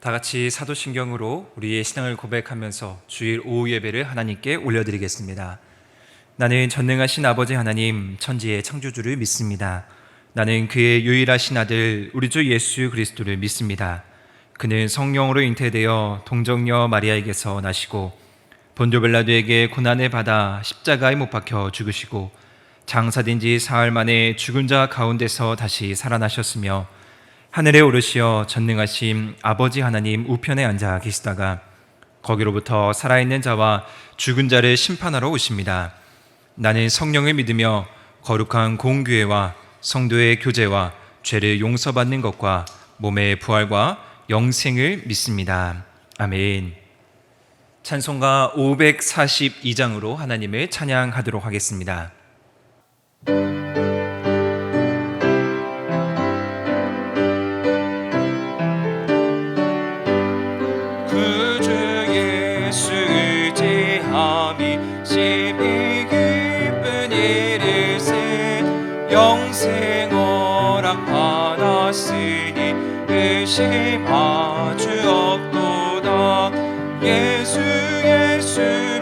다 같이 사도신경으로 우리의 신앙을 고백하면서 주일 오후 예배를 하나님께 올려드리겠습니다. 나는 전능하신 아버지 하나님, 천지의 창조주를 믿습니다. 나는 그의 유일하신 아들 우리 주 예수 그리스도를 믿습니다. 그는 성령으로 잉태되어 동정녀 마리아에게서 나시고 본교 빌라도에게 고난을 받아 십자가에 못 박혀 죽으시고 장사된 지 사흘 만에 죽은 자 가운데서 다시 살아나셨으며 하늘에 오르시어 전능하신 아버지 하나님 우편에 앉아 계시다가 거기로부터 살아있는 자와 죽은 자를 심판하러 오십니다. 나는 성령을 믿으며 거룩한 공교회와 성도의 교제와 죄를 용서받는 것과 몸의 부활과 영생을 믿습니다. 아멘. 찬송가 542장으로 하나님을 찬양하도록 하겠습니다. 영생 허락받았으니 의심하 주 없도다. 예수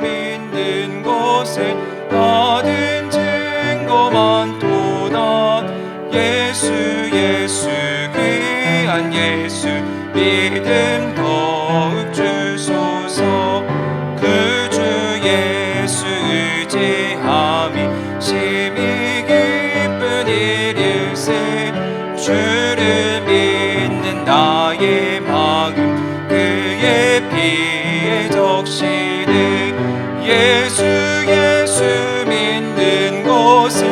믿는 곳에 받은 증거 많도다. 예수 귀한 예수 믿음 더욱 주소서. 그 주 예수 의지함이 심히 기쁜 일일세. 주를 믿는 나의 마음 그의 피에 적시네. 예수 믿는 곳에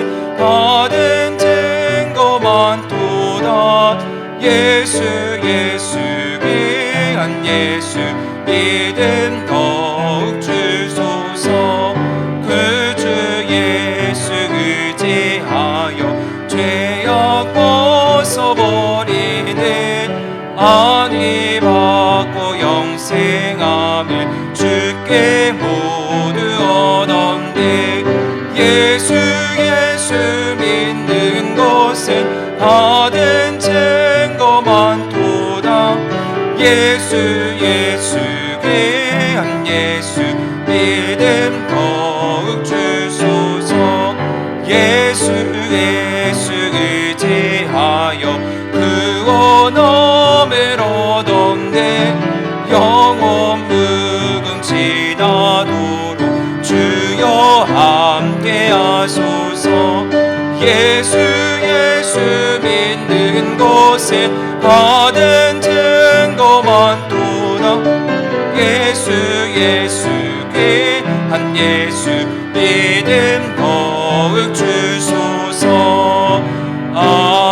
예수 예수 믿는 곳은 받은 증거 많도다. 예수 예수 귀한 예수 믿음 더욱 주소서. 예수 예수 의지하여 구원함을 얻었네. 영원 무궁지나도록 주여 함께 하소서. 예수 예수 믿는 곳은 받은 증거 많도다. 예수 예수 귀한 예수 믿음 더욱 주소서. 아멘.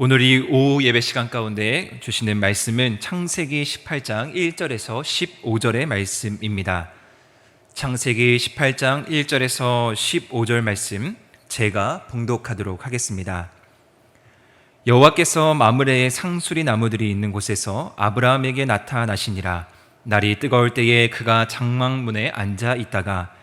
오늘 이 오후 예배 시간 가운데 주시는 말씀은 창세기 18장 1절에서 15절의 말씀입니다. 창세기 18장 1절에서 15절 말씀 제가 봉독하도록 하겠습니다. 여호와께서 마므레의 상수리 나무들이 있는 곳에서 아브라함에게 나타나시니라. 날이 뜨거울 때에 그가 장막문에 앉아 있다가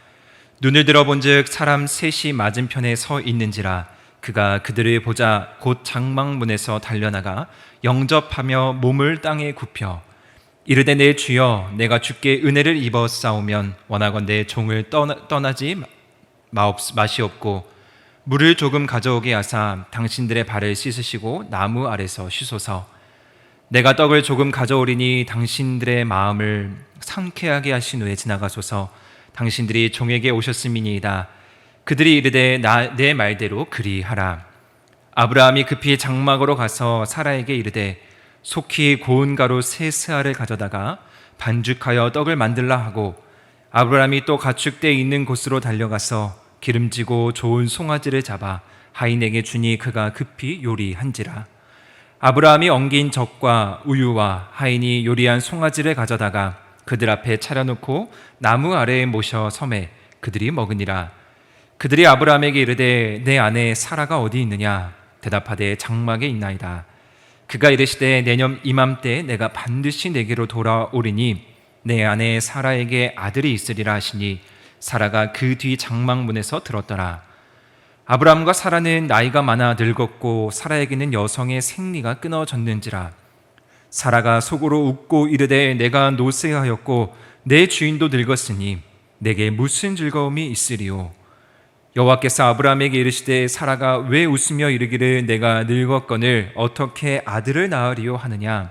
눈을 들어본즉 사람 셋이 맞은편에 서 있는지라. 그가 그들을 보자 곧 장막문에서 달려나가 영접하며 몸을 땅에 굽혀 이르되 내 주여 내가 주께 은혜를 입어 싸우면 원하건대 종을 떠나지 마시옵고 물을 조금 가져오게 하사 당신들의 발을 씻으시고 나무 아래서 쉬소서. 내가 떡을 조금 가져오리니 당신들의 마음을 상쾌하게 하신 후에 지나가소서. 당신들이 종에게 오셨음이니이다. 그들이 이르되 내 말대로 그리하라. 아브라함이 급히 장막으로 가서 사라에게 이르되 속히 고운 가루 세 스아를 가져다가 반죽하여 떡을 만들라 하고 아브라함이 또 가축대 있는 곳으로 달려가서 기름지고 좋은 송아지를 잡아 하인에게 주니 그가 급히 요리한지라. 아브라함이 엉긴 젖과 우유와 하인이 요리한 송아지를 가져다가 그들 앞에 차려놓고 나무 아래에 모셔 섬에 그들이 먹으니라. 그들이 아브라함에게 이르되 내 아내 사라가 어디 있느냐? 대답하되 장막에 있나이다. 그가 이르시되 내년 이맘때 내가 반드시 내게로 돌아오리니 내 아내 사라에게 아들이 있으리라 하시니 사라가 그 뒤 장막문에서 들었더라. 아브라함과 사라는 나이가 많아 늙었고 사라에게는 여성의 생리가 끊어졌는지라. 사라가 속으로 웃고 이르되 내가 노쇠하였고 내 주인도 늙었으니 내게 무슨 즐거움이 있으리요? 여호와께서 아브라함에게 이르시되 사라가 왜 웃으며 이르기를 내가 늙었거늘 어떻게 아들을 낳으리요 하느냐?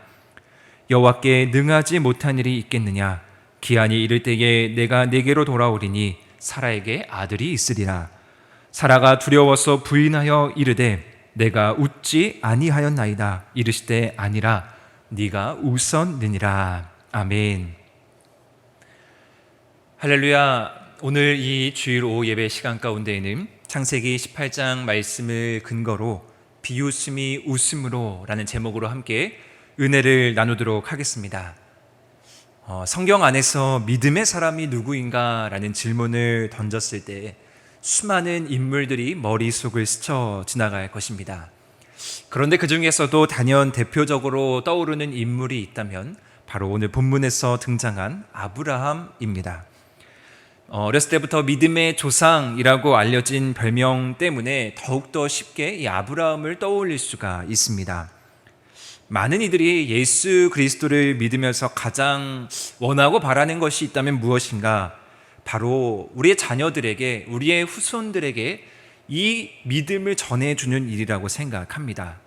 여호와께 능하지 못한 일이 있겠느냐? 기한이 이를 때에 내가 내게로 돌아오리니 사라에게 아들이 있으리라. 사라가 두려워서 부인하여 이르되 내가 웃지 아니하였나이다. 이르시되 아니라 네가 웃었느니라. 아멘. 할렐루야. 오늘 이 주일 오후 예배 시간 가운데에는 창세기 18장 말씀을 근거로 비웃음이 웃음으로 라는 제목으로 함께 은혜를 나누도록 하겠습니다. 성경 안에서 믿음의 사람이 누구인가 라는 질문을 던졌을 때 수많은 인물들이 머릿속을 스쳐 지나갈 것입니다. 그런데 그 중에서도 단연 대표적으로 떠오르는 인물이 있다면 바로 오늘 본문에서 등장한 아브라함입니다. 어렸을 때부터 믿음의 조상이라고 알려진 별명 때문에 더욱더 쉽게 이 아브라함을 떠올릴 수가 있습니다. 많은 이들이 예수 그리스도를 믿으면서 가장 원하고 바라는 것이 있다면 무엇인가? 바로 우리의 자녀들에게, 우리의 후손들에게 이 믿음을 전해주는 일이라고 생각합니다.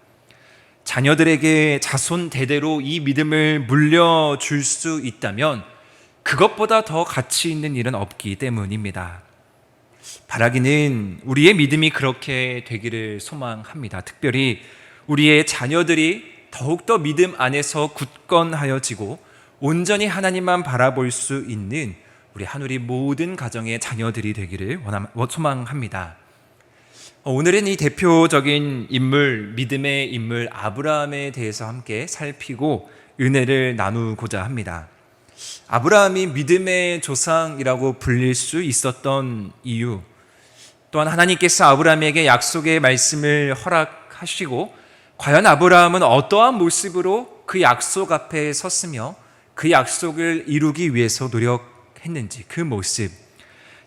자녀들에게 자손 대대로 이 믿음을 물려줄 수 있다면 그것보다 더 가치 있는 일은 없기 때문입니다. 바라기는 우리의 믿음이 그렇게 되기를 소망합니다. 특별히 우리의 자녀들이 더욱더 믿음 안에서 굳건하여지고 온전히 하나님만 바라볼 수 있는 우리 하늘이 모든 가정의 자녀들이 되기를 소망합니다. 오늘은 이 대표적인 인물, 믿음의 인물 아브라함에 대해서 함께 살피고 은혜를 나누고자 합니다. 아브라함이 믿음의 조상이라고 불릴 수 있었던 이유, 또한 하나님께서 아브라함에게 약속의 말씀을 허락하시고 과연 아브라함은 어떠한 모습으로 그 약속 앞에 섰으며 그 약속을 이루기 위해서 노력했는지, 그 모습,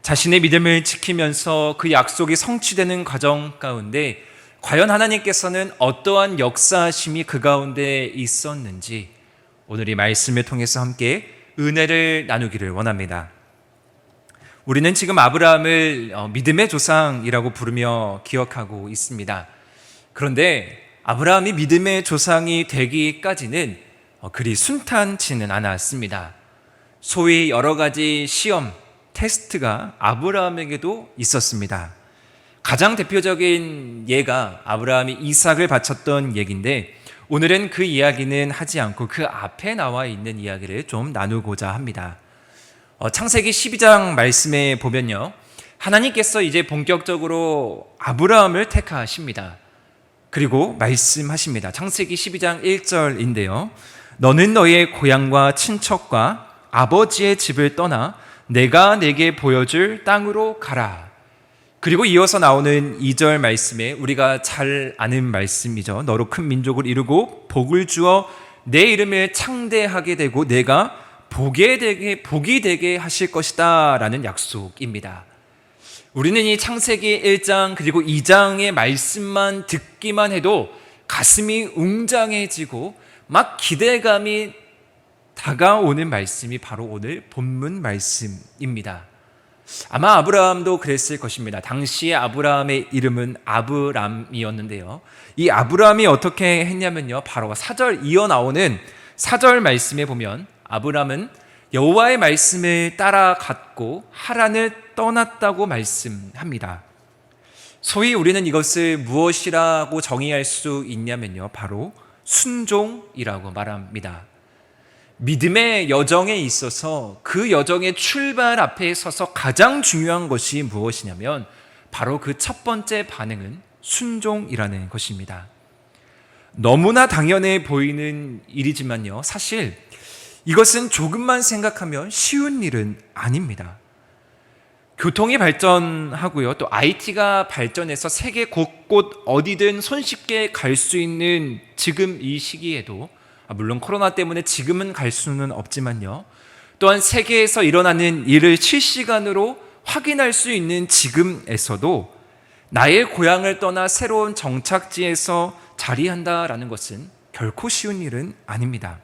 자신의 믿음을 지키면서 그 약속이 성취되는 과정 가운데 과연 하나님께서는 어떠한 역사하심이 그 가운데 있었는지 오늘 이 말씀을 통해서 함께 은혜를 나누기를 원합니다. 우리는 지금 아브라함을 믿음의 조상이라고 부르며 기억하고 있습니다. 그런데 아브라함이 믿음의 조상이 되기까지는 그리 순탄치는 않았습니다. 소위 여러 가지 시험, 테스트가 아브라함에게도 있었습니다. 가장 대표적인 예가 아브라함이 이삭을 바쳤던 얘기인데, 오늘은 그 이야기는 하지 않고 그 앞에 나와 있는 이야기를 좀 나누고자 합니다. 창세기 12장 말씀에 보면요, 하나님께서 이제 본격적으로 아브라함을 택하십니다. 그리고 말씀하십니다. 창세기 12장 1절인데요, 너는 너의 고향과 친척과 아버지의 집을 떠나 내가 내게 보여줄 땅으로 가라. 그리고 이어서 나오는 2절 말씀에 우리가 잘 아는 말씀이죠. 너로 큰 민족을 이루고 복을 주어 내 이름을 창대하게 되고 내가 복이 되게 하실 것이다 라는 약속입니다. 우리는 이 창세기 1장 그리고 2장의 말씀만 듣기만 해도 가슴이 웅장해지고 막 기대감이 다가오는 말씀이 바로 오늘 본문 말씀입니다. 아마 아브라함도 그랬을 것입니다. 당시에 아브라함의 이름은 아브람이었는데요, 이 아브라함이 어떻게 했냐면요, 바로 4절 이어 나오는 4절 말씀에 보면 아브람은 여호와의 말씀을 따라갔고 하란을 떠났다고 말씀합니다. 소위 우리는 이것을 무엇이라고 정의할 수 있냐면요, 바로 순종이라고 말합니다. 믿음의 여정에 있어서 그 여정의 출발 앞에 서서 가장 중요한 것이 무엇이냐면 바로 그 첫 번째 반응은 순종이라는 것입니다. 너무나 당연해 보이는 일이지만요, 사실 이것은 조금만 생각하면 쉬운 일은 아닙니다. 교통이 발전하고요, 또 IT가 발전해서 세계 곳곳 어디든 손쉽게 갈 수 있는 지금 이 시기에도, 물론 코로나 때문에 지금은 갈 수는 없지만요, 또한 세계에서 일어나는 일을 실시간으로 확인할 수 있는 지금에서도 나의 고향을 떠나 새로운 정착지에서 자리한다라는 것은 결코 쉬운 일은 아닙니다.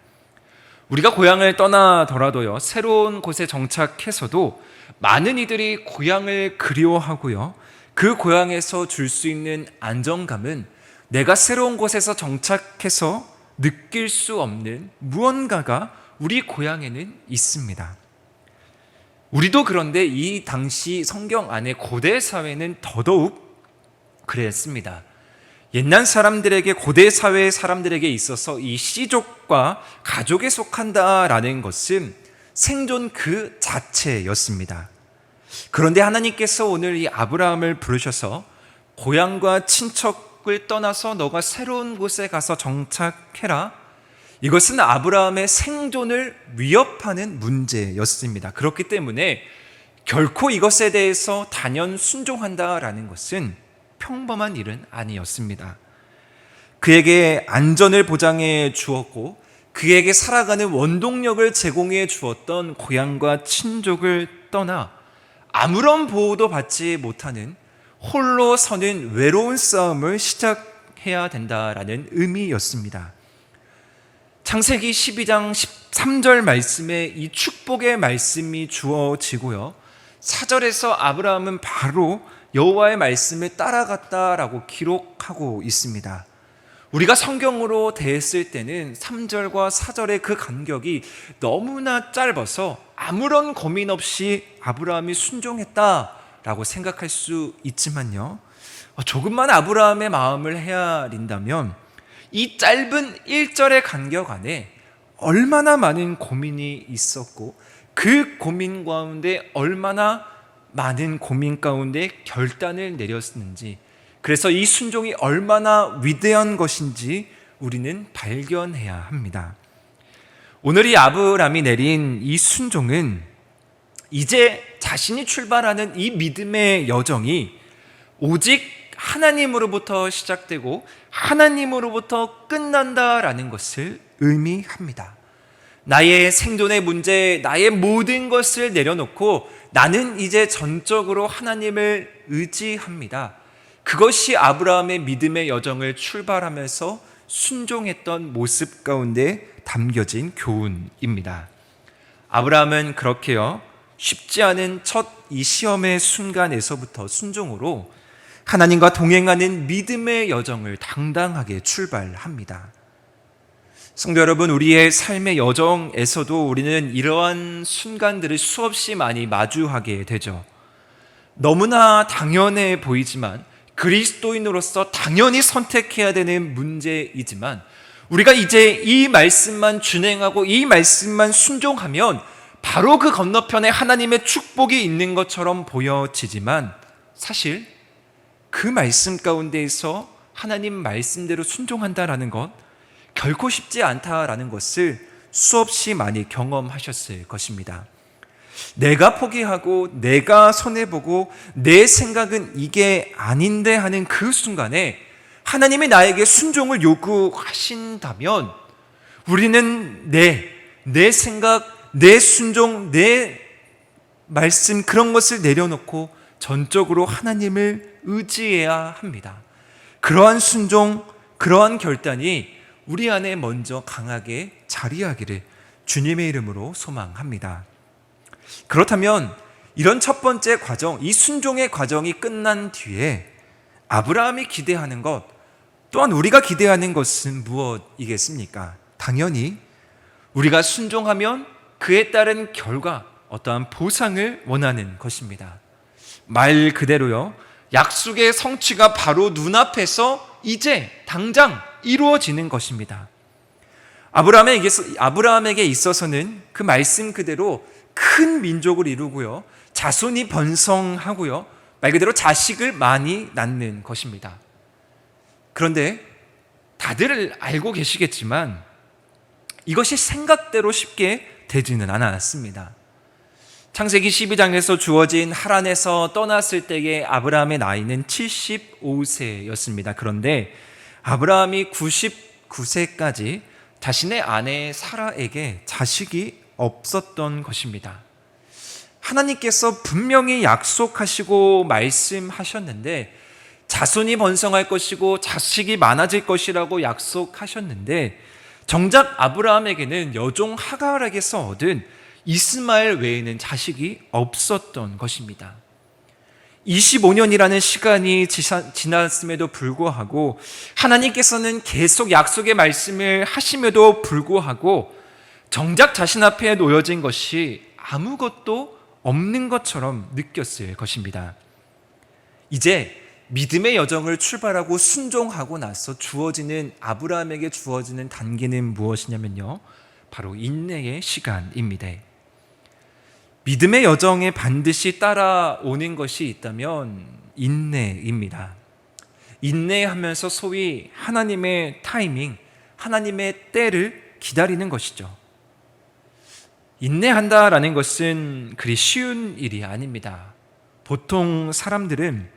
우리가 고향을 떠나더라도요, 새로운 곳에 정착해서도 많은 이들이 고향을 그리워하고요, 그 고향에서 줄 수 있는 안정감은 내가 새로운 곳에서 정착해서 느낄 수 없는 무언가가 우리 고향에는 있습니다. 우리도 그런데 이 당시 성경 안에 고대 사회는 더더욱 그랬습니다. 옛날 사람들에게, 고대 사회의 사람들에게 있어서 이 씨족과 가족에 속한다라는 것은 생존 그 자체였습니다. 그런데 하나님께서 오늘 이 아브라함을 부르셔서 고향과 친척을 떠나서 너가 새로운 곳에 가서 정착해라, 이것은 아브라함의 생존을 위협하는 문제였습니다. 그렇기 때문에 결코 이것에 대해서 단연 순종한다라는 것은 평범한 일은 아니었습니다. 그에게 안전을 보장해 주었고 그에게 살아가는 원동력을 제공해 주었던 고향과 친족을 떠나 아무런 보호도 받지 못하는 홀로 서는 외로운 싸움을 시작해야 된다라는 의미였습니다. 창세기 12장 13절 말씀에 이 축복의 말씀이 주어지고요, 4절에서 아브라함은 바로 여호와의 말씀을 따라갔다라고 기록하고 있습니다. 우리가 성경으로 대했을 때는 3절과 4절의 그 간격이 너무나 짧아서 아무런 고민 없이 아브라함이 순종했다라고 생각할 수 있지만요, 조금만 아브라함의 마음을 헤아린다면 이 짧은 1절의 간격 안에 얼마나 많은 고민이 있었고 그 고민 가운데 얼마나 많은 고민 가운데 결단을 내렸는지, 그래서 이 순종이 얼마나 위대한 것인지 우리는 발견해야 합니다. 오늘 이 아브람이 내린 이 순종은 이제 자신이 출발하는 이 믿음의 여정이 오직 하나님으로부터 시작되고 하나님으로부터 끝난다라는 것을 의미합니다. 나의 생존의 문제, 나의 모든 것을 내려놓고 나는 이제 전적으로 하나님을 의지합니다. 그것이 아브라함의 믿음의 여정을 출발하면서 순종했던 모습 가운데 담겨진 교훈입니다. 아브라함은 그렇게요, 쉽지 않은 첫 이 시험의 순간에서부터 순종으로 하나님과 동행하는 믿음의 여정을 당당하게 출발합니다. 성도 여러분, 우리의 삶의 여정에서도 우리는 이러한 순간들을 수없이 많이 마주하게 되죠. 너무나 당연해 보이지만, 그리스도인으로서 당연히 선택해야 되는 문제이지만, 우리가 이제 이 말씀만 준행하고 이 말씀만 순종하면 바로 그 건너편에 하나님의 축복이 있는 것처럼 보여지지만, 사실 그 말씀 가운데에서 하나님 말씀대로 순종한다라는 것 결코 쉽지 않다라는 것을 수없이 많이 경험하셨을 것입니다. 내가 포기하고 내가 손해보고 내 생각은 이게 아닌데 하는 그 순간에 하나님이 나에게 순종을 요구하신다면 우리는 내 생각, 내 순종, 내 말씀, 그런 것을 내려놓고 전적으로 하나님을 의지해야 합니다. 그러한 순종, 그러한 결단이 우리 안에 먼저 강하게 자리하기를 주님의 이름으로 소망합니다. 그렇다면 이런 첫 번째 과정, 이 순종의 과정이 끝난 뒤에 아브라함이 기대하는 것, 또한 우리가 기대하는 것은 무엇이겠습니까? 당연히 우리가 순종하면 그에 따른 결과, 어떠한 보상을 원하는 것입니다. 말 그대로요, 약속의 성취가 바로 눈앞에서 이제 당장 이루어지는 것입니다. 아브라함에게 있어서는 그 말씀 그대로 큰 민족을 이루고요, 자손이 번성하고요, 말 그대로 자식을 많이 낳는 것입니다. 그런데 다들 알고 계시겠지만 이것이 생각대로 쉽게 되지는 않았습니다. 창세기 12장에서 주어진 하란에서 떠났을 때의 아브라함의 나이는 75세였습니다. 그런데 아브라함이 99세까지 자신의 아내 사라에게 자식이 없었던 것입니다. 하나님께서 분명히 약속하시고 말씀하셨는데, 자손이 번성할 것이고 자식이 많아질 것이라고 약속하셨는데, 정작 아브라함에게는 여종 하갈에게서 얻은 이스마엘 외에는 자식이 없었던 것입니다. 25년이라는 시간이 지났음에도 불구하고 하나님께서는 계속 약속의 말씀을 하심에도 불구하고 정작 자신 앞에 놓여진 것이 아무것도 없는 것처럼 느꼈을 것입니다. 이제 믿음의 여정을 출발하고 순종하고 나서 아브라함에게 주어지는 단계는 무엇이냐면요, 바로 인내의 시간입니다. 믿음의 여정에 반드시 따라오는 것이 있다면 인내입니다. 인내하면서 소위 하나님의 타이밍, 하나님의 때를 기다리는 것이죠. 인내한다라는 것은 그리 쉬운 일이 아닙니다. 보통 사람들은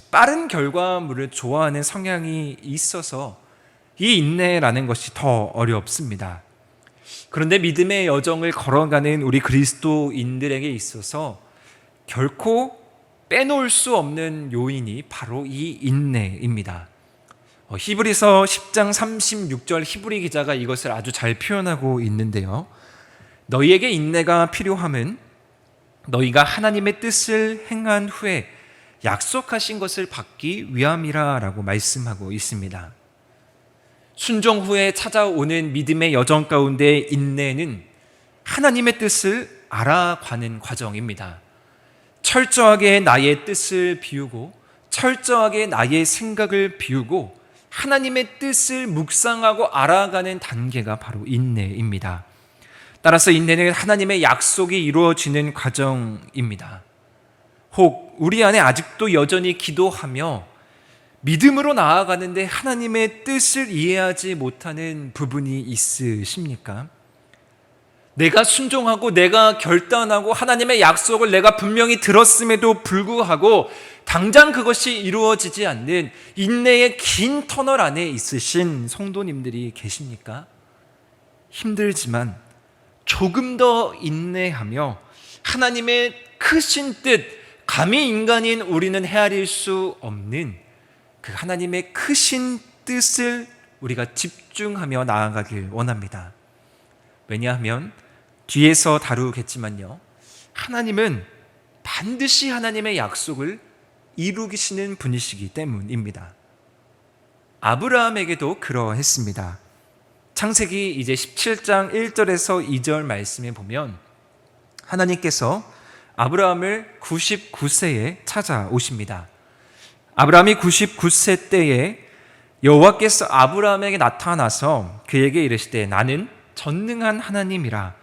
빠른 결과물을 좋아하는 성향이 있어서 이 인내라는 것이 더 어렵습니다. 그런데 믿음의 여정을 걸어가는 우리 그리스도인들에게 있어서 결코 빼놓을 수 없는 요인이 바로 이 인내입니다. 히브리서 10장 36절 히브리 기자가 이것을 아주 잘 표현하고 있는데요, 너희에게 인내가 필요함은 너희가 하나님의 뜻을 행한 후에 약속하신 것을 받기 위함이라 라고 말씀하고 있습니다. 순종 후에 찾아오는 믿음의 여정 가운데 인내는 하나님의 뜻을 알아가는 과정입니다. 철저하게 나의 뜻을 비우고 철저하게 나의 생각을 비우고 하나님의 뜻을 묵상하고 알아가는 단계가 바로 인내입니다. 따라서 인내는 하나님의 약속이 이루어지는 과정입니다. 혹 우리 안에 아직도 여전히 기도하며 믿음으로 나아가는데 하나님의 뜻을 이해하지 못하는 부분이 있으십니까? 내가 순종하고 내가 결단하고 하나님의 약속을 내가 분명히 들었음에도 불구하고 당장 그것이 이루어지지 않는 인내의 긴 터널 안에 있으신 성도님들이 계십니까? 힘들지만 조금 더 인내하며 하나님의 크신 뜻, 감히 인간인 우리는 헤아릴 수 없는 그 하나님의 크신 뜻을 우리가 집중하며 나아가길 원합니다. 왜냐하면 뒤에서 다루겠지만요, 하나님은 반드시 하나님의 약속을 이루시는 분이시기 때문입니다. 아브라함에게도 그러했습니다. 창세기 이제 17장 1절에서 2절 말씀에 보면 하나님께서 아브라함을 99세에 찾아오십니다. 아브라함이 99세 때에 여호와께서 아브라함에게 나타나서 그에게 이르시되 나는 전능한 하나님이라.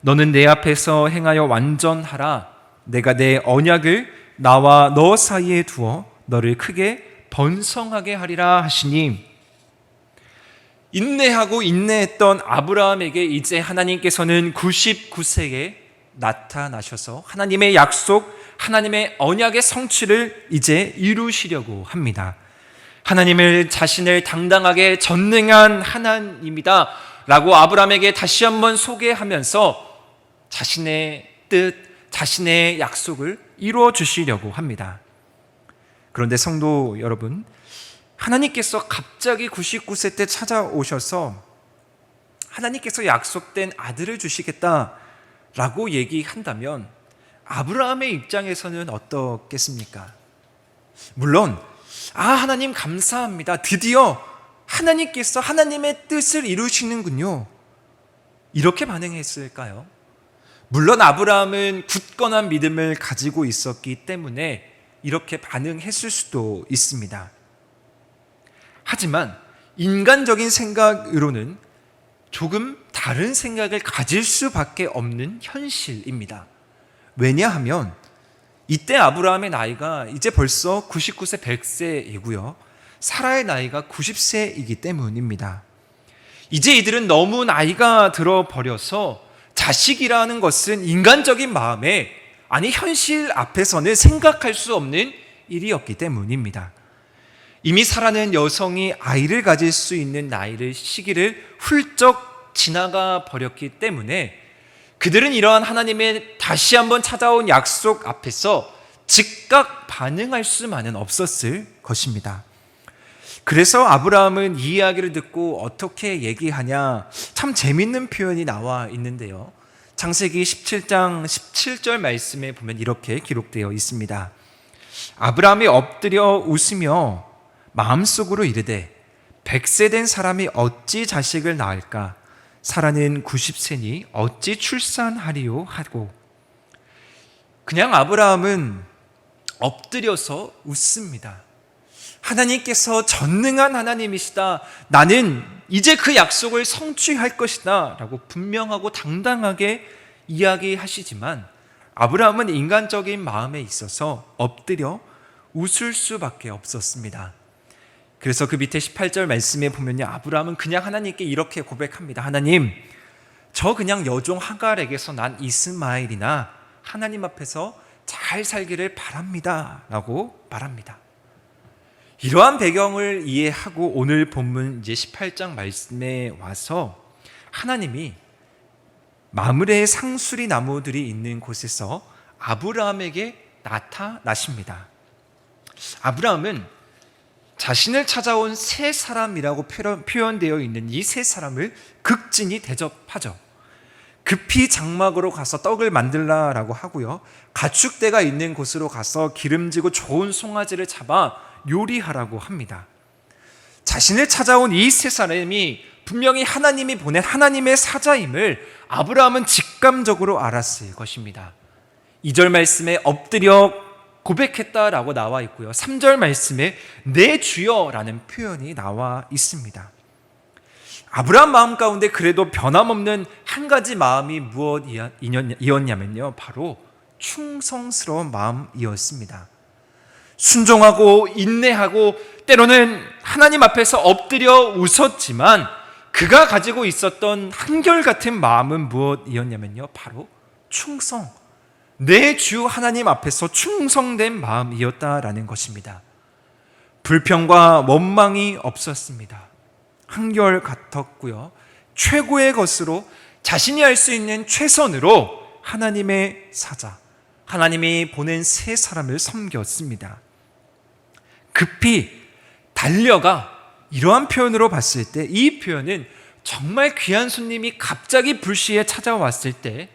너는 내 앞에서 행하여 완전하라. 내가 내 언약을 나와 너 사이에 두어 너를 크게 번성하게 하리라 하시니, 인내하고 인내했던 아브라함에게 이제 하나님께서는 99세에 나타나셔서 하나님의 약속, 하나님의 언약의 성취를 이제 이루시려고 합니다. 하나님을 자신을 당당하게 전능한 하나님이다 라고 아브라함에게 다시 한번 소개하면서 자신의 뜻, 자신의 약속을 이루어 주시려고 합니다. 그런데 성도 여러분, 하나님께서 갑자기 99세 때 찾아오셔서 하나님께서 약속된 아들을 주시겠다라고 얘기한다면 아브라함의 입장에서는 어떻겠습니까? 물론 하나님 감사합니다. 드디어 하나님께서 하나님의 뜻을 이루시는군요. 이렇게 반응했을까요? 물론 아브라함은 굳건한 믿음을 가지고 있었기 때문에 이렇게 반응했을 수도 있습니다. 하지만 인간적인 생각으로는 조금 다른 생각을 가질 수밖에 없는 현실입니다. 왜냐하면 이때 아브라함의 나이가 이제 벌써 99세 100세이고요. 사라의 나이가 90세이기 때문입니다. 이제 이들은 너무 나이가 들어버려서 자식이라는 것은 인간적인 마음에, 아니 현실 앞에서는 생각할 수 없는 일이었기 때문입니다. 이미 사라는 여성이 아이를 가질 수 있는 시기를 훌쩍 지나가 버렸기 때문에 그들은 이러한 하나님의 다시 한번 찾아온 약속 앞에서 즉각 반응할 수만은 없었을 것입니다. 그래서 아브라함은 이 이야기를 듣고 어떻게 얘기하냐, 참 재밌는 표현이 나와 있는데요. 창세기 17장 17절 말씀에 보면 이렇게 기록되어 있습니다. 아브라함이 엎드려 웃으며 마음속으로 이르되 100세 된 사람이 어찌 자식을 낳을까? 사라는 90세니 어찌 출산하리요? 하고, 그냥 아브라함은 엎드려서 웃습니다. 하나님께서 전능한 하나님이시다, 나는 이제 그 약속을 성취할 것이다 라고 분명하고 당당하게 이야기하시지만 아브라함은 인간적인 마음에 있어서 엎드려 웃을 수밖에 없었습니다. 그래서 그 밑에 18절 말씀에 보면요, 아브라함은 그냥 하나님께 이렇게 고백합니다. 하나님, 저 그냥 여종 하갈에게서 난 이스마엘이나 하나님 앞에서 잘 살기를 바랍니다 라고 말합니다. 이러한 배경을 이해하고 오늘 본문 이제 18장 말씀에 와서 하나님이 마므레의 상수리 나무들이 있는 곳에서 아브라함에게 나타나십니다. 아브라함은 자신을 찾아온 세 사람이라고 표현되어 있는 이 세 사람을 극진히 대접하죠. 급히 장막으로 가서 떡을 만들라라고 하고요, 가축대가 있는 곳으로 가서 기름지고 좋은 송아지를 잡아 요리하라고 합니다. 자신을 찾아온 이 세 사람이 분명히 하나님이 보낸 하나님의 사자임을 아브라함은 직감적으로 알았을 것입니다. 2절 말씀에 엎드려 고백했다라고 나와 있고요, 3절 말씀에 내 주여라는 표현이 나와 있습니다. 아브라함 마음 가운데 그래도 변함없는 한 가지 마음이 무엇이었냐면요, 바로 충성스러운 마음이었습니다. 순종하고 인내하고 때로는 하나님 앞에서 엎드려 웃었지만 그가 가지고 있었던 한결같은 마음은 무엇이었냐면요, 바로 충성, 내 주 하나님 앞에서 충성된 마음이었다라는 것입니다. 불평과 원망이 없었습니다. 한결같았고요, 최고의 것으로 자신이 할 수 있는 최선으로 하나님의 사자, 하나님이 보낸 세 사람을 섬겼습니다. 급히 달려가, 이러한 표현으로 봤을 때 이 표현은 정말 귀한 손님이 갑자기 불시에 찾아왔을 때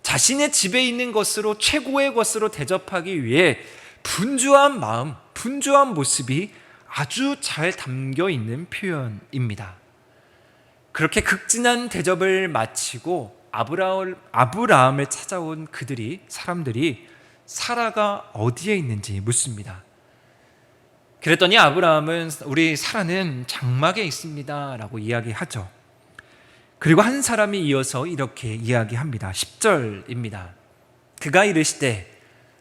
자신의 집에 있는 것으로 최고의 것으로 대접하기 위해 분주한 마음, 분주한 모습이 아주 잘 담겨 있는 표현입니다. 그렇게 극진한 대접을 마치고 아브라함을 찾아온 사람들이 사라가 어디에 있는지 묻습니다. 그랬더니 아브라함은 우리 사라는 장막에 있습니다 라고 이야기하죠. 그리고 한 사람이 이어서 이렇게 이야기합니다. 10절입니다. 그가 이르시되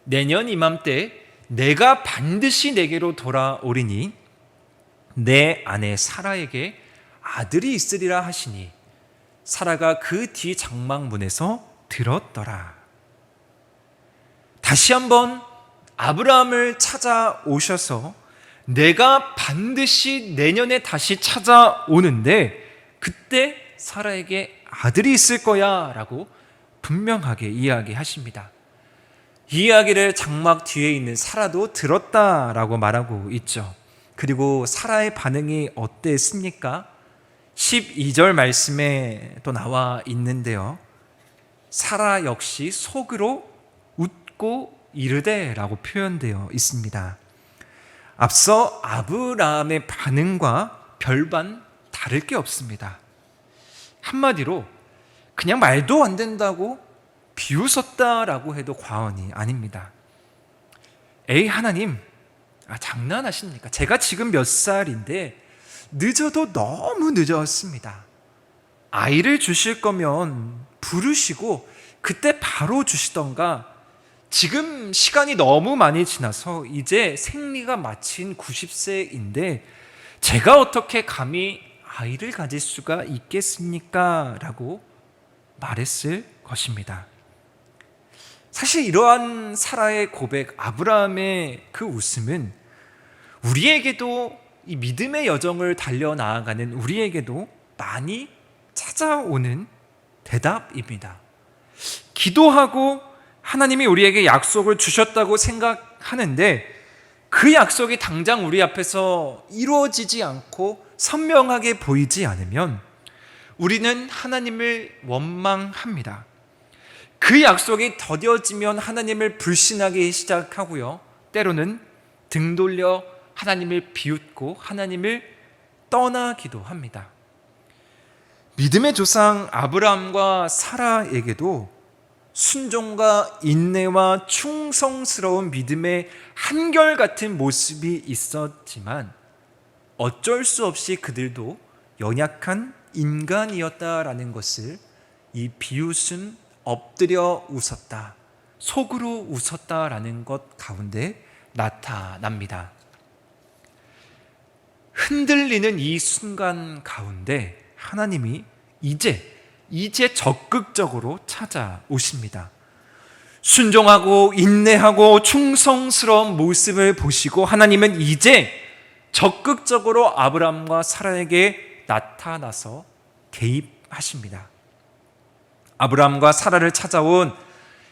내년 이맘때 내가 반드시 내게로 돌아오리니 내 아내 사라에게 아들이 있으리라 하시니 사라가 그 뒤 장막문에서 들었더라. 다시 한번 아브라함을 찾아오셔서 내가 반드시 내년에 다시 찾아오는데 그때 사라에게 아들이 있을 거야 라고 분명하게 이야기하십니다. 이 이야기를 장막 뒤에 있는 사라도 들었다라고 말하고 있죠. 그리고 사라의 반응이 어땠습니까? 12절 말씀에 또 나와 있는데요. 사라 역시 속으로 웃고 이르되 라고 표현되어 있습니다. 앞서 아브라함의 반응과 별반 다를 게 없습니다. 한마디로 그냥 말도 안 된다고 비웃었다라고 해도 과언이 아닙니다. 에이 하나님, 장난하십니까? 제가 지금 몇 살인데 늦어도 너무 늦었습니다. 아이를 주실 거면 부르시고 그때 바로 주시던가, 지금 시간이 너무 많이 지나서 이제 생리가 마친 90세인데 제가 어떻게 감히 아이를 가질 수가 있겠습니까? 라고 말했을 것입니다. 사실 이러한 사라의 고백, 아브라함의 그 웃음은 우리에게도 이 믿음의 여정을 달려나아가는 우리에게도 많이 찾아오는 대답입니다. 기도하고 하나님이 우리에게 약속을 주셨다고 생각하는데 그 약속이 당장 우리 앞에서 이루어지지 않고 선명하게 보이지 않으면 우리는 하나님을 원망합니다. 그 약속이 더뎌지면 하나님을 불신하기 시작하고요. 때로는 등 돌려 하나님을 비웃고 하나님을 떠나기도 합니다. 믿음의 조상 아브라함과 사라에게도 순종과 인내와 충성스러운 믿음의 한결같은 모습이 있었지만 어쩔 수 없이 그들도 연약한 인간이었다라는 것을 이 비웃음, 엎드려 웃었다, 속으로 웃었다라는 것 가운데 나타납니다. 흔들리는 이 순간 가운데 하나님이 이제 적극적으로 찾아오십니다. 순종하고 인내하고 충성스러운 모습을 보시고 하나님은 이제 적극적으로 아브라함과 사라에게 나타나서 개입하십니다. 아브라함과 사라를 찾아온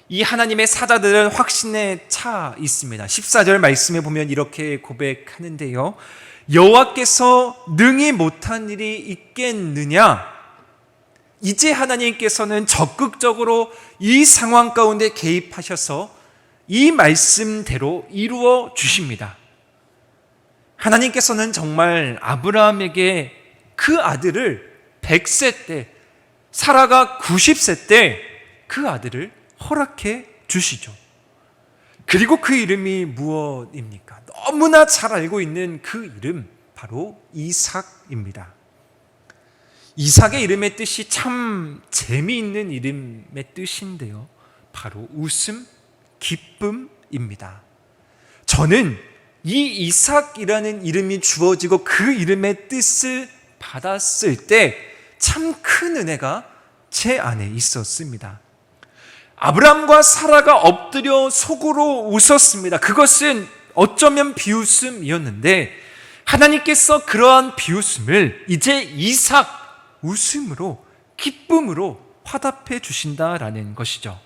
이 하나님의 사자들은 확신에 차 있습니다. 14절 말씀에 보면 이렇게 고백하는데요. 여호와께서 능히 못한 일이 있겠느냐? 이제 하나님께서는 적극적으로 이 상황 가운데 개입하셔서 이 말씀대로 이루어 주십니다. 하나님께서는 정말 아브라함에게 그 아들을 100세 때, 사라가 90세 때 그 아들을 허락해 주시죠. 그리고 그 이름이 무엇입니까? 너무나 잘 알고 있는 그 이름, 바로 이삭입니다. 이삭의 이름의 뜻이 참 재미있는 이름의 뜻인데요. 바로 웃음, 기쁨입니다. 저는 이 이삭이라는 이름이 주어지고 그 이름의 뜻을 받았을 때 참 큰 은혜가 제 안에 있었습니다. 아브라함과 사라가 엎드려 속으로 웃었습니다. 그것은 어쩌면 비웃음이었는데 하나님께서 그러한 비웃음을 이제 이삭 웃음으로, 기쁨으로 화답해 주신다라는 것이죠.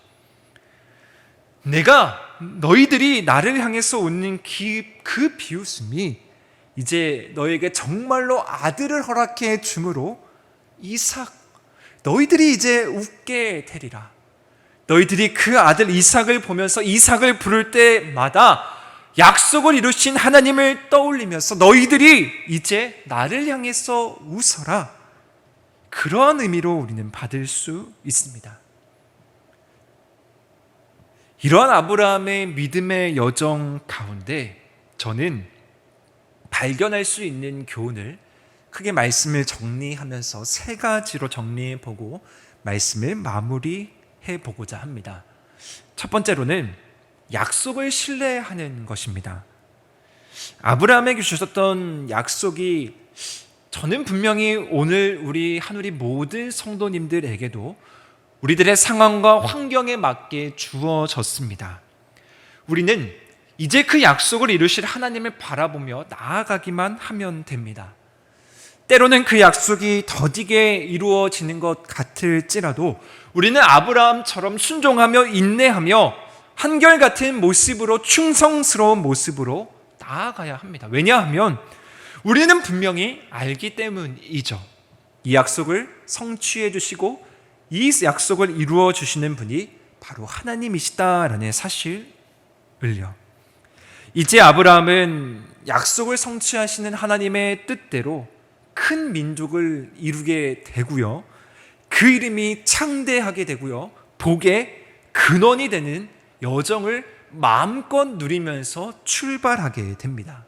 내가 너희들이 나를 향해서 웃는 그 비웃음이 이제 너에게 정말로 아들을 허락해 주므로 이삭, 너희들이 이제 웃게 되리라. 너희들이 그 아들 이삭을 보면서 이삭을 부를 때마다 약속을 이루신 하나님을 떠올리면서 너희들이 이제 나를 향해서 웃어라. 그러한 의미로 우리는 받을 수 있습니다. 이러한 아브라함의 믿음의 여정 가운데 저는 발견할 수 있는 교훈을 크게 말씀을 정리하면서 세 가지로 정리해보고 말씀을 마무리해 보고자 합니다. 첫 번째로는 약속을 신뢰하는 것입니다. 아브라함에게 주셨던 약속이 저는 분명히 오늘 우리 한우리 모든 성도님들에게도 우리들의 상황과 환경에 맞게 주어졌습니다. 우리는 이제 그 약속을 이루실 하나님을 바라보며 나아가기만 하면 됩니다. 때로는 그 약속이 더디게 이루어지는 것 같을지라도 우리는 아브라함처럼 순종하며 인내하며 한결같은 모습으로 충성스러운 모습으로 나아가야 합니다. 왜냐하면 우리는 분명히 알기 때문이죠. 이 약속을 성취해 주시고 이 약속을 이루어 주시는 분이 바로 하나님이시다라는 사실을요. 이제 아브라함은 약속을 성취하시는 하나님의 뜻대로 큰 민족을 이루게 되고요. 그 이름이 창대하게 되고요. 복의 근원이 되는 여정을 마음껏 누리면서 출발하게 됩니다.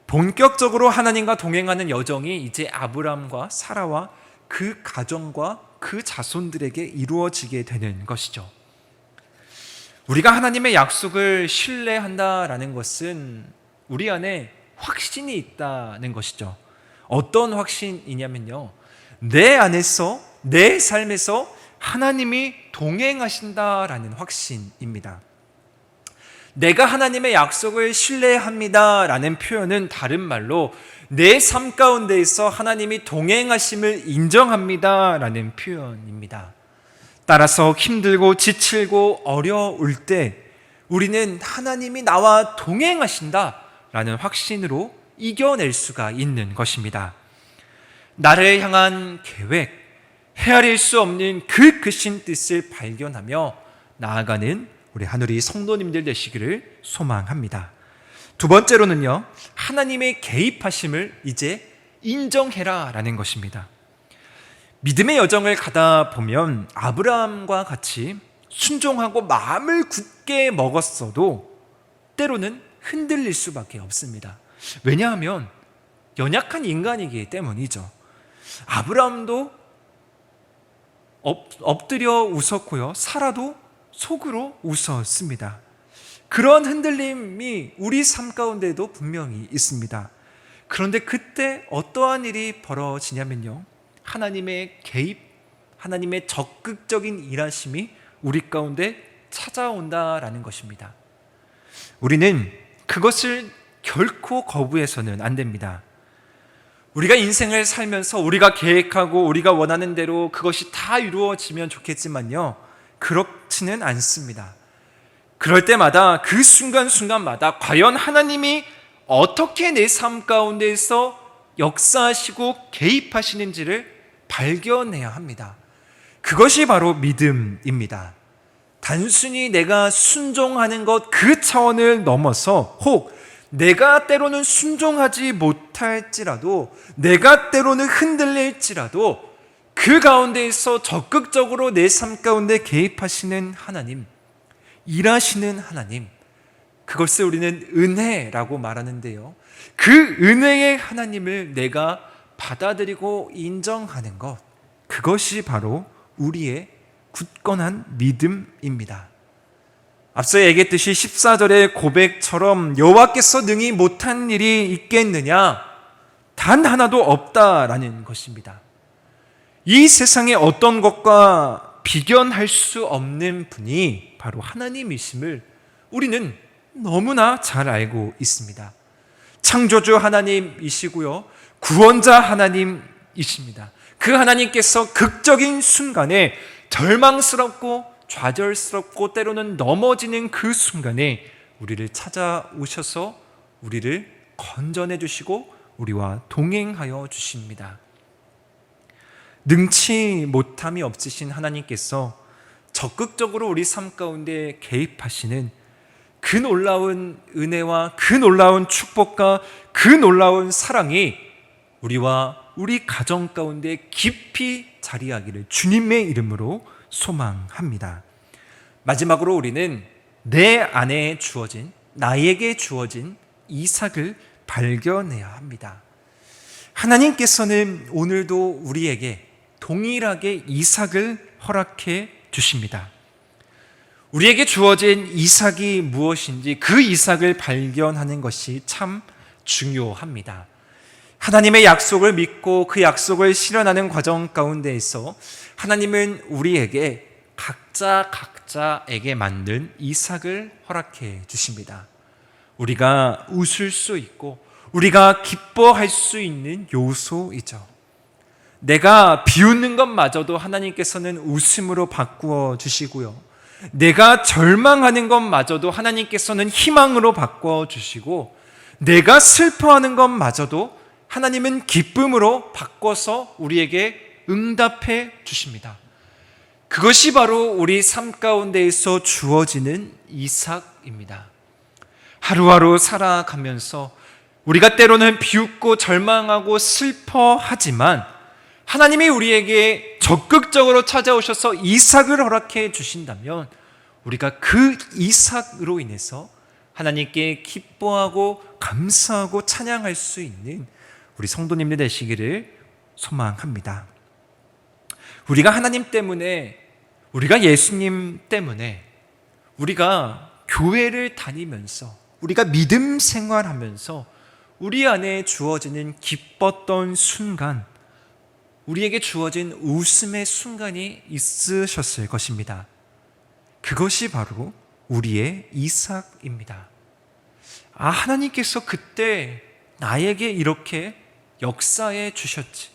본격적으로 하나님과 동행하는 여정이 이제 아브라함과 사라와 그 가정과 그 자손들에게 이루어지게 되는 것이죠. 우리가 하나님의 약속을 신뢰한다라는 것은 우리 안에 확신이 있다는 것이죠. 어떤 확신이냐면요, 내 안에서 내 삶에서 하나님이 동행하신다라는 확신입니다. 내가 하나님의 약속을 신뢰합니다라는 표현은 다른 말로 내 삶 가운데에서 하나님이 동행하심을 인정합니다라는 표현입니다. 따라서 힘들고 지치고 어려울 때 우리는 하나님이 나와 동행하신다라는 확신으로 이겨낼 수가 있는 것입니다. 나를 향한 계획, 헤아릴 수 없는 그 크신 뜻을 발견하며 나아가는 우리 하늘이 성도님들 되시기를 소망합니다. 두 번째로는요, 하나님의 개입하심을 이제 인정해라 라는 것입니다. 믿음의 여정을 가다 보면 아브라함과 같이 순종하고 마음을 굳게 먹었어도 때로는 흔들릴 수밖에 없습니다. 왜냐하면 연약한 인간이기 때문이죠. 아브라함도 엎드려 웃었고요, 사라도 속으로 웃었습니다. 그런 흔들림이 우리 삶 가운데도 분명히 있습니다. 그런데 그때 어떠한 일이 벌어지냐면요, 하나님의 개입, 하나님의 적극적인 일하심이 우리 가운데 찾아온다라는 것입니다. 우리는 그것을 결코 거부해서는 안 됩니다. 우리가 인생을 살면서 우리가 계획하고 우리가 원하는 대로 그것이 다 이루어지면 좋겠지만요, 그렇지는 않습니다. 그럴 때마다 그 순간순간마다 과연 하나님이 어떻게 내 삶 가운데에서 역사하시고 개입하시는지를 발견해야 합니다. 그것이 바로 믿음입니다. 단순히 내가 순종하는 것 그 차원을 넘어서 혹 내가 때로는 순종하지 못할지라도 내가 때로는 흔들릴지라도 그 가운데에서 적극적으로 내 삶 가운데 개입하시는 하나님, 일하시는 하나님, 그것을 우리는 은혜라고 말하는데요, 그 은혜의 하나님을 내가 받아들이고 인정하는 것, 그것이 바로 우리의 굳건한 믿음입니다. 앞서 얘기했듯이 14절의 고백처럼 여호와께서 능히 못한 일이 있겠느냐? 단 하나도 없다라는 것입니다. 이 세상의 어떤 것과 비견할 수 없는 분이 바로 하나님이심을 우리는 너무나 잘 알고 있습니다. 창조주 하나님이시고요, 구원자 하나님이십니다. 그 하나님께서 극적인 순간에 절망스럽고 좌절스럽고 때로는 넘어지는 그 순간에 우리를 찾아오셔서 우리를 건져내 주시고 우리와 동행하여 주십니다. 능치 못함이 없으신 하나님께서 적극적으로 우리 삶 가운데 개입하시는 그 놀라운 은혜와 그 놀라운 축복과 그 놀라운 사랑이 우리와 우리 가정 가운데 깊이 자리하기를 주님의 이름으로 소망합니다. 마지막으로 우리는 내 안에 주어진, 나에게 주어진 이삭을 발견해야 합니다. 하나님께서는 오늘도 우리에게 동일하게 이삭을 허락해 주십니다. 우리에게 주어진 이삭이 무엇인지 그 이삭을 발견하는 것이 참 중요합니다. 하나님의 약속을 믿고 그 약속을 실현하는 과정 가운데에서 하나님은 우리에게 각자에게 맞는 이삭을 허락해 주십니다. 우리가 웃을 수 있고 우리가 기뻐할 수 있는 요소이죠. 내가 비웃는 것마저도 하나님께서는 웃음으로 바꾸어 주시고요. 내가 절망하는 것마저도 하나님께서는 희망으로 바꾸어 주시고, 내가 슬퍼하는 것마저도 하나님은 기쁨으로 바꿔서 우리에게 응답해 주십니다. 그것이 바로 우리 삶 가운데에서 주어지는 이삭입니다. 하루하루 살아가면서 우리가 때로는 비웃고 절망하고 슬퍼하지만 하나님이 우리에게 적극적으로 찾아오셔서 이삭을 허락해 주신다면 우리가 그 이삭으로 인해서 하나님께 기뻐하고 감사하고 찬양할 수 있는 우리 성도님들 되시기를 소망합니다. 우리가 하나님 때문에, 우리가 예수님 때문에, 우리가 교회를 다니면서, 우리가 믿음 생활하면서 우리 안에 주어지는 기뻤던 순간, 우리에게 주어진 웃음의 순간이 있으셨을 것입니다. 그것이 바로 우리의 이삭입니다. 하나님께서 그때 나에게 이렇게 역사해 주셨지.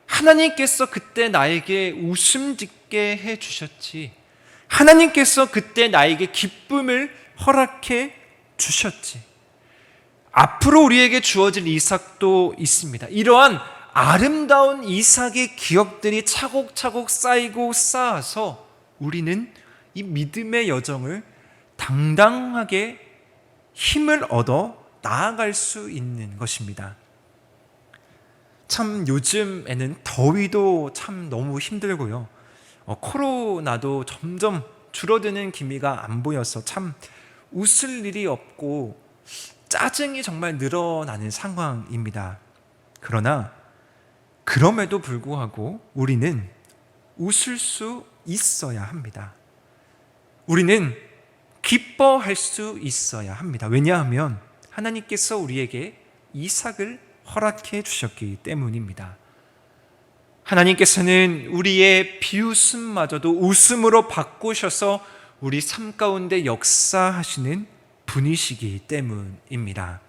하나님께서 그때 나에게 웃음 짓게 해 주셨지. 하나님께서 그때 나에게 기쁨을 허락해 주셨지. 앞으로 우리에게 주어질 이삭도 있습니다. 이러한 아름다운 이삭의 기억들이 차곡차곡 쌓이고 쌓아서 우리는 이 믿음의 여정을 당당하게 힘을 얻어 나아갈 수 있는 것입니다. 참 요즘에는 더위도 참 너무 힘들고요. 코로나도 점점 줄어드는 기미가 안 보여서 참 웃을 일이 없고 짜증이 정말 늘어나는 상황입니다. 그러나 그럼에도 불구하고 우리는 웃을 수 있어야 합니다. 우리는 기뻐할 수 있어야 합니다. 왜냐하면 하나님께서 우리에게 이삭을 허락해 주셨기 때문입니다. 하나님께서는 우리의 비웃음마저도 웃음으로 바꾸셔서 우리 삶 가운데 역사하시는 분이시기 때문입니다.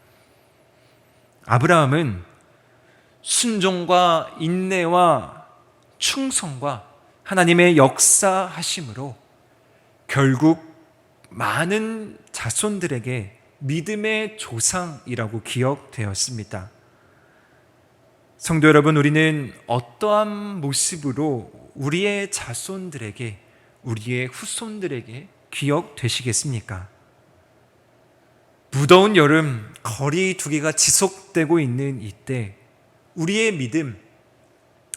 아브라함은 순종과 인내와 충성과 하나님의 역사하심으로 결국 많은 자손들에게 믿음의 조상이라고 기억되었습니다. 성도 여러분, 우리는 어떠한 모습으로 우리의 자손들에게, 우리의 후손들에게 기억되시겠습니까? 무더운 여름 거리 두기가 지속되고 있는 이때 우리의 믿음,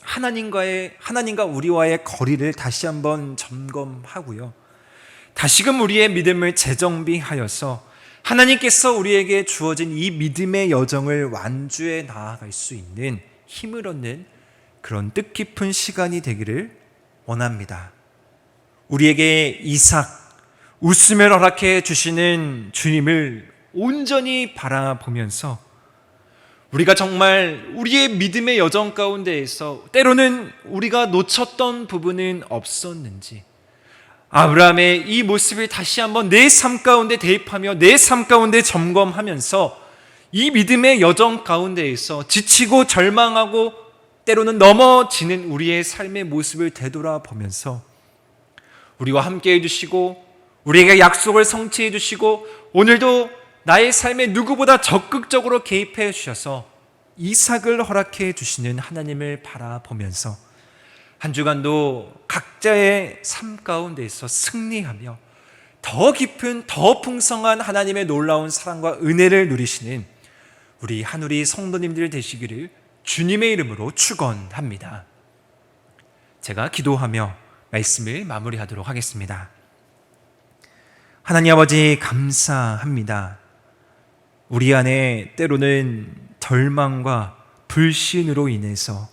하나님과 우리와의 거리를 다시 한번 점검하고요. 다시금 우리의 믿음을 재정비하여서 하나님께서 우리에게 주어진 이 믿음의 여정을 완주해 나아갈 수 있는 힘을 얻는 그런 뜻깊은 시간이 되기를 원합니다. 우리에게 이삭, 웃음을 허락해 주시는 주님을 온전히 바라보면서 우리가 정말 우리의 믿음의 여정 가운데에서 때로는 우리가 놓쳤던 부분은 없었는지, 아브라함의 이 모습을 다시 한번 내 삶 가운데 대입하며 내 삶 가운데 점검하면서 이 믿음의 여정 가운데에서 지치고 절망하고 때로는 넘어지는 우리의 삶의 모습을 되돌아보면서 우리와 함께 해주시고 우리에게 약속을 성취해 주시고 오늘도 나의 삶에 누구보다 적극적으로 개입해 주셔서 이삭을 허락해 주시는 하나님을 바라보면서 한 주간도 각자의 삶 가운데서 승리하며 더 깊은 더 풍성한 하나님의 놀라운 사랑과 은혜를 누리시는 우리 한우리 성도님들 되시기를 주님의 이름으로 축원합니다. 제가 기도하며 말씀을 마무리하도록 하겠습니다. 하나님 아버지 감사합니다. 우리 안에 때로는 절망과 불신으로 인해서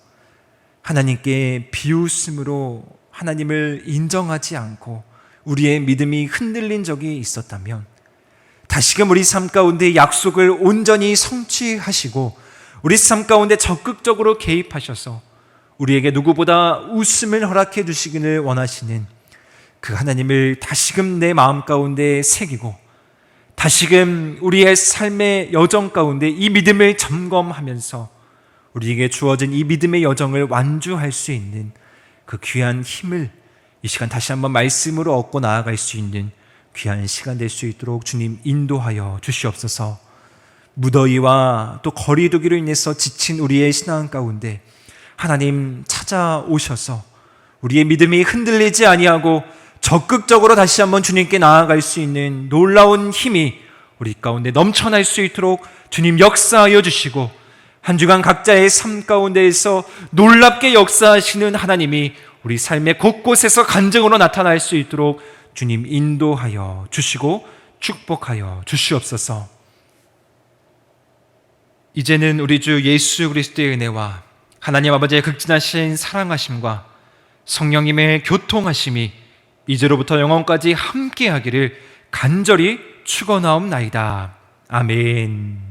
하나님께 비웃음으로 하나님을 인정하지 않고 우리의 믿음이 흔들린 적이 있었다면 다시금 우리 삶 가운데 약속을 온전히 성취하시고 우리 삶 가운데 적극적으로 개입하셔서 우리에게 누구보다 웃음을 허락해 주시기를 원하시는 그 하나님을 다시금 내 마음 가운데 새기고 다시금 우리의 삶의 여정 가운데 이 믿음을 점검하면서 우리에게 주어진 이 믿음의 여정을 완주할 수 있는 그 귀한 힘을 이 시간 다시 한번 말씀으로 얻고 나아갈 수 있는 귀한 시간 될 수 있도록 주님 인도하여 주시옵소서. 무더위와 또 거리두기로 인해서 지친 우리의 신앙 가운데 하나님 찾아오셔서 우리의 믿음이 흔들리지 아니하고 적극적으로 다시 한번 주님께 나아갈 수 있는 놀라운 힘이 우리 가운데 넘쳐날 수 있도록 주님 역사하여 주시고 한 주간 각자의 삶 가운데에서 놀랍게 역사하시는 하나님이 우리 삶의 곳곳에서 간증으로 나타날 수 있도록 주님 인도하여 주시고 축복하여 주시옵소서. 이제는 우리 주 예수 그리스도의 은혜와 하나님 아버지의 극진하신 사랑하심과 성령님의 교통하심이 이제로부터 영원까지 함께하기를 간절히 축원하옵나이다. 아멘.